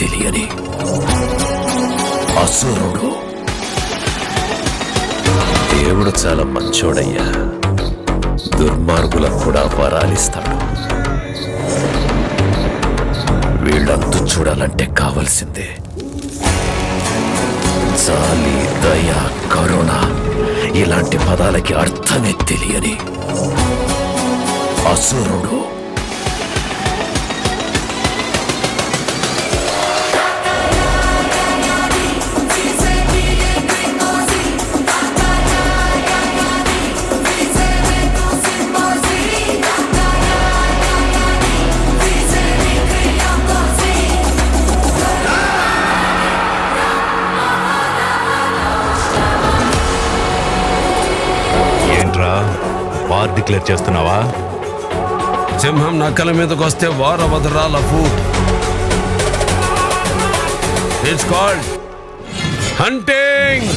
తెలియని అసురుడు. దేవుడు చాలా మంచోడయ్యా, దుర్మార్గులకు కూడా వరాలిస్తాడు. వీళ్ళంతు చూడాలంటే కావలసిందే జాలి, దయ, కరుణ. ఇలాంటి పదాలకి అర్థమే తెలియని అసురుడు. వార్ డిక్లేర్ చేస్తున్నావా? సింహం నక్కల మీదకి వస్తే వార్ అవ్వదురా లఫూ. It's called hunting.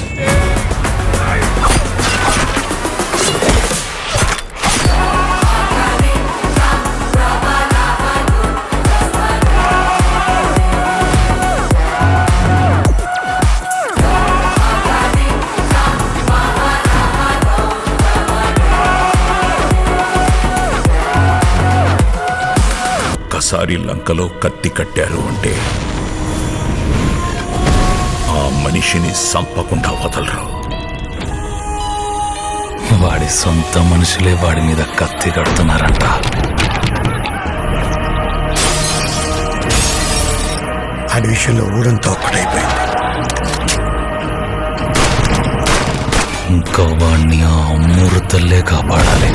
ఒకసారి లంకలో కత్తి కట్టారు అంటే ఆ మనిషిని సంపకుండా వదలరు. వాడి సొంత మనుషులే వాడి మీద కత్తి కడుతున్నారంట. ఆ విషయంలో ఊరంతా ఒక్కటైపోయింది. ఇంకా వాడిని ఆ అమ్మూరు తల్లే కాపాడాలి.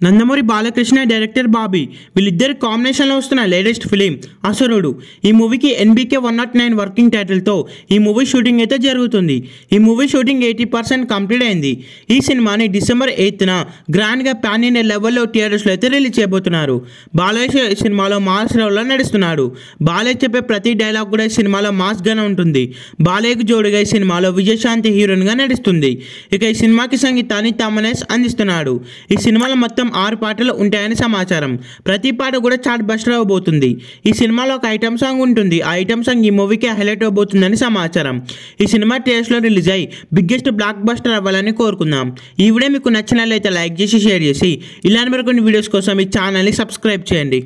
నందమూరి బాలకృష్ణ, డైరెక్టర్ బాబీ వీళ్ళిద్దరు కాంబినేషన్లో వస్తున్న లేటెస్ట్ ఫిలిం అసురుడు. ఈ మూవీకి NBK 109 వర్కింగ్ టైటిల్తో ఈ మూవీ షూటింగ్ అయితే జరుగుతుంది. ఈ మూవీ షూటింగ్ 80% కంప్లీట్ అయింది. ఈ సినిమాని December 8న గ్రాండ్గా పాన్ ఇండియా లెవెల్లో థియేటర్స్లో అయితే రిలీజ్ చేయబోతున్నారు. బాలయ్య సినిమాలో మాస్ రోల్లో నడుస్తున్నాడు. బాలయ్య చెప్పే ప్రతి డైలాగ్ కూడా ఈ సినిమాలో మాస్గానే ఉంటుంది. బాలయ్యకు జోడుగా ఈ సినిమాలో విజయశాంతి హీరోయిన్గా నడుస్తుంది. ఇక ఈ సినిమాకి సంగీతాన్ని తమనేస్ అందిస్తున్నాడు. ఈ సినిమాలో మొత్తం 6 పాటలు ఉంటాయని సమాచారం. ప్రతి పాట కూడా చార్ట్ బస్టర్ అవ్వబోతుంది. ఈ సినిమాలో ఒక ఐటమ్ సాంగ్ ఉంటుంది. ఆ ఐటమ్ సాంగ్ ఈ మూవీకి హైలైట్ అవ్వబోతుందని సమాచారం. ఈ సినిమా థియేటర్స్లో రిలీజ్ అయ్యి బిగ్గెస్ట్ బ్లాక్ బస్టర్ అవ్వాలని కోరుకుందాం. ఈ వీడియో మీకు నచ్చినట్లయితే లైక్ చేసి షేర్ చేసి ఇలాంటి మరికొన్ని వీడియోస్ కోసం ఈ ఛానల్ని సబ్స్క్రైబ్ చేయండి.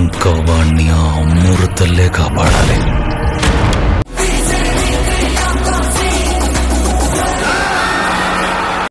ఇంకా వాడిని ఆ అమ్మూరు తల్లే కాపాడాలి.